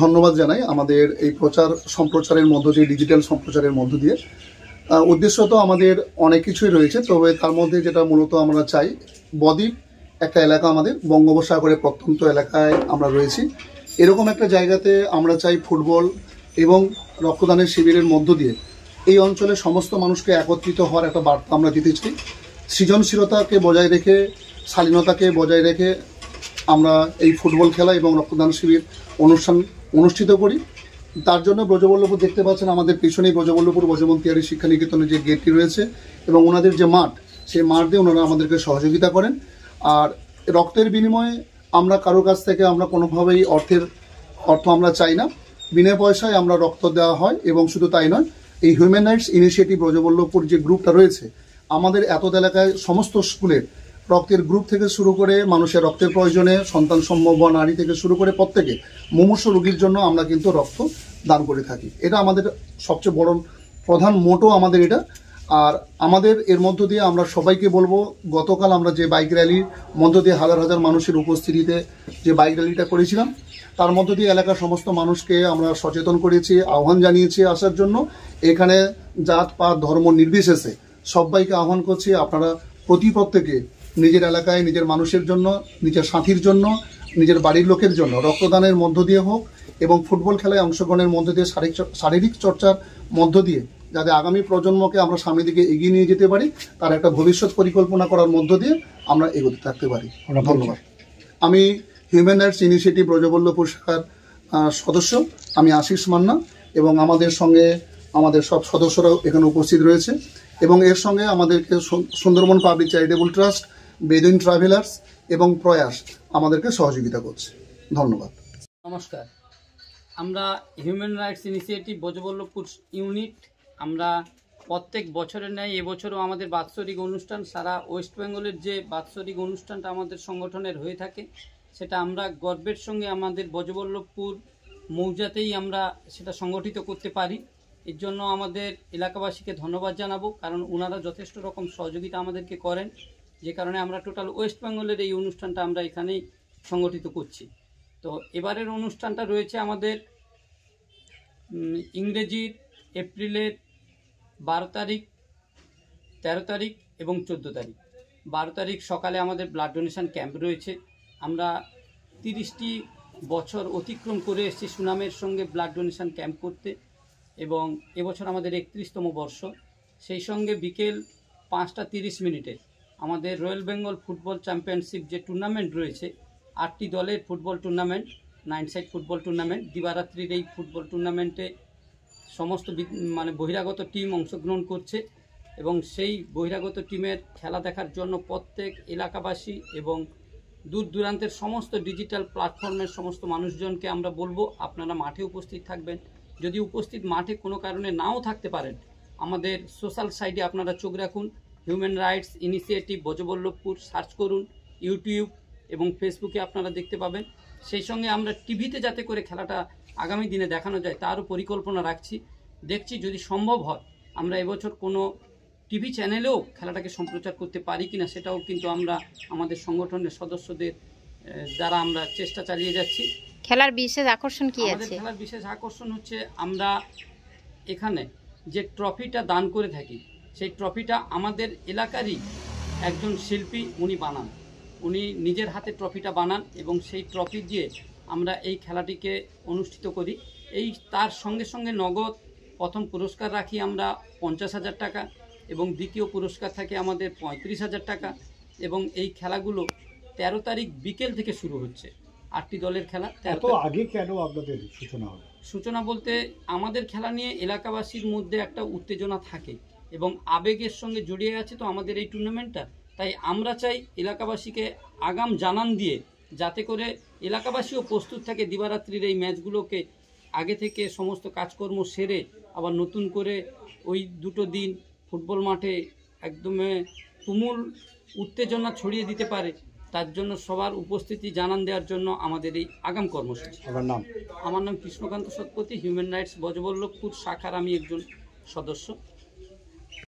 ধন্যবাদ জানাই আমাদের এই প্রচার সম্প্রচারের মধ্য দিয়ে, ডিজিটাল সম্প্রচারের মধ্য দিয়ে। উদ্দেশ্য তো আমাদের অনেক কিছুই রয়েছে, তবে তার মধ্যে যেটা মূলত আমরা চাই, বদ্বীপ একটা এলাকা, আমাদের বঙ্গোপসাগরের প্রত্যন্ত এলাকায় আমরা রয়েছি। এরকম একটা জায়গাতে আমরা চাই ফুটবল এবং রক্তদানের শিবিরের মধ্য দিয়ে এই অঞ্চলের সমস্ত মানুষকে একত্রিত হওয়ার একটা বার্তা আমরা দিতে চাই। সৃজনশীলতাকে বজায় রেখে, শালীনতাকে বজায় রেখে আমরা এই ফুটবল খেলা এবং রক্তদান শিবির অনুষ্ঠিত করি। তার জন্য ব্রজবল্লভপুর দেখতে পাচ্ছেন, আমাদের পিছনেই ব্রজবল্লভপুর ব্রজমন্তিয়ারী শিক্ষা নিকেতনের যে গেটটি রয়েছে এবং ওনাদের যে মাঠ, সেই মাঠ দিয়ে ওনারা আমাদেরকে সহযোগিতা করেন। আর রক্তের বিনিময়ে আমরা কারো কাছ থেকে আমরা কোনোভাবেই অর্থ আমরা চাই না, বিনা পয়সায় আমরা রক্ত দেওয়া হয়। এবং শুধু তাই নয়, এই হিউম্যান রাইটস ইনিশিয়েটিভ ব্রজবল্লভপুর যে গ্রুপটা রয়েছে, আমাদের এত এলাকায় সমস্ত স্কুলের রক্তের গ্রুপ থেকে শুরু করে মানুষের রক্তের প্রয়োজনে সন্তান সম্ভব নারী থেকে শুরু করে প্রত্যেকে মুমূর্ষু রোগীর জন্য আমরা কিন্তু রক্ত দান করে থাকি। এটা আমাদের সবচেয়ে বড় প্রধান মোটো আমাদের এটা। আর আমাদের এর মধ্য দিয়ে আমরা সবাইকে বলবো, গতকাল আমরা যে বাইক র্যালির মধ্য দিয়ে হাজার হাজার মানুষের উপস্থিতিতে যে বাইক র্যালিটা করেছিলাম, তার মধ্য দিয়ে এলাকার সমস্ত মানুষকে আমরা সচেতন করেছি, আহ্বান জানিয়েছি আসার জন্য। এখানে জাত পাত ধর্ম নির্বিশেষে সবাইকে আহ্বান করছি, আপনারা প্রত্যেকে নিজের এলাকায় নিজের মানুষের জন্য, নিজের সাথীর জন্য, নিজের বাড়ির লোকের জন্য রক্তদানের মধ্য দিয়ে হোক এবং ফুটবল খেলায় অংশগ্রহণের মধ্য দিয়ে শারীরিক চর্চার মধ্য দিয়ে যাতে আগামী প্রজন্মকে আমরা সামনের দিকে এগিয়ে নিয়ে যেতে পারি, তার একটা ভবিষ্যৎ পরিকল্পনা করার মধ্য দিয়ে আমরা এগোতে থাকতে পারি। ধন্যবাদ। আমি হিউম্যান রাইটস ইনিশিয়েটিভ ব্রজবল্লভপুর শাখার সদস্য, আমি আশিস মান্না, এবং আমাদের সঙ্গে আমাদের সব সদস্যরাও এখানে উপস্থিত রয়েছে। এবং এর সঙ্গে আমাদেরকে সুন্দরবন পাবলিক চ্যারিটেবল ট্রাস্ট, বেদুইন ট্রাভেলার্স এবং প্রয়াস আমাদেরকে সহযোগিতা করছে। ধন্যবাদ। নমস্কার, আমরা human rights initiative Brajaballavpur unit, আমরা প্রত্যেক বছরের ন্যায় এবছরও আমাদের বাৎসরিক অনুষ্ঠান, সারা ওয়েস্ট বেঙ্গলের যে বাৎসরিক অনুষ্ঠানটা আমাদের সংগঠনের হয়ে থাকে, সেটা আমরা গর্বের সঙ্গে আমাদের ব্রজবল্লভপুর মৌজাতেই আমরা সেটা সংগঠিত করতে পারি। এর জন্য আমাদের এলাকাবাসীকে ধন্যবাদ জানাবো, কারণ ওনারা যথেষ্ট রকম সহযোগিতা আমাদেরকে করেন, যে কারণে আমরা টোটাল ওয়েস্ট বেঙ্গলের এই অনুষ্ঠানটা আমরা এখানেই সংগঠিত করছি। তো এবারের অনুষ্ঠানটা রয়েছে আমাদের ইংরেজির এপ্রিলের 12 তারিখ, 13 তারিখ এবং 14 তারিখ। 12 তারিখ সকালে আমাদের ব্লাড ডোনেশন ক্যাম্প রয়েছে। আমরা 30টি বছর অতিক্রম করে এসেছি সুনামের সঙ্গে ব্লাড ডোনেশন ক্যাম্প করতে, এবং এবছর আমাদের 31তম বর্ষ। সেই সঙ্গে বিকেল 5টা 30 মিনিটে আমাদের রয়্যাল বেঙ্গল ফুটবল চ্যাম্পিয়নশিপ যে টুর্নামেন্ট রয়েছে, 8টি দলের football tournament, 9 side football tournament, দিবারাত্রির এই ফুটবল টুর্নামেন্টে সমস্ত বহিরাগত টিম অংশগ্রহণ করছে। এবং সেই বহিরাগত টিমের খেলা দেখার জন্য প্রত্যেক এলাকাবাসী এবং দূর দূরান্তের সমস্ত ডিজিটাল প্ল্যাটফর্মের সমস্ত মানুষজনকে আমরা বলবো, আপনারা মাঠে উপস্থিত থাকবেন। যদি উপস্থিত মাঠে কোনো কারণে নাও থাকতে পারেন, আমাদের সোশ্যাল সাইটে আপনারা চোখ রাখুন, human rights initiative Brajaballavpur search করুন, ইউটিউব এবং ফেসবুকে আপনারা দেখতে পাবেন। সেই সঙ্গে আমরা টিভিতে যাতে করে খেলাটা আগামী দিনে দেখানো যায় তারও পরিকল্পনা দেখছি যদি সম্ভব হয় আমরা এবছর কোনো টিভি চ্যানেলেও খেলাটাকে সম্প্রচার করতে পারি কিনা, সেটাও কিন্তু আমরা আমাদের সংগঠনের সদস্যদের দ্বারা আমরা চেষ্টা চালিয়ে যাচ্ছি। খেলার বিশেষ আকর্ষণ কি আছে? খেলার বিশেষ আকর্ষণ হচ্ছে, আমরা এখানে যে ট্রফিটা দান করে থাকি, সেই ট্রফিটা আমাদের এলাকারই একজন শিল্পী উনি বানান, উনি নিজের হাতে ট্রফিটা বানান, এবং সেই ট্রফি দিয়ে আমরা এই খেলাটিকে অনুষ্ঠিত করি। তার সঙ্গে সঙ্গে নগদ প্রথম পুরস্কার রাখি আমরা 50,000 টাকা, এবং দ্বিতীয় পুরস্কার থাকে আমাদের 35,000 টাকা। এবং এই খেলাগুলো 13 তারিখ বিকেল থেকে শুরু হচ্ছে, 8টি দলের খেলা। এত আগে কেন আপনাদের সূচনা হলো? সূচনা বলতে, আমাদের খেলা নিয়ে এলাকাবাসীর মধ্যে একটা উত্তেজনা থাকে এবং আবেগের সঙ্গে জড়িয়ে আছে তো আমাদের এই টুর্নামেন্টটা। তাই আমরা চাই এলাকাবাসীকে আগাম জানান দিয়ে, যাতে করে এলাকাবাসীও প্রস্তুত থাকে দিবারাত্রির এই ম্যাচগুলোকে আগে থেকে সমস্ত কাজকর্ম সেরে আবার নতুন করে ওই দুটো দিন ফুটবল মাঠে একদম তুমুল উত্তেজনা ছড়িয়ে দিতে পারে। তার জন্য সবার উপস্থিতি জানান দেওয়ার জন্য আমাদের এই আগাম কর্মসূচি। আমার নাম কৃষ্ণকান্ত শতপথী, হিউম্যান রাইটস ব্রজবল্লভপুর শাখার আমি একজন সদস্য।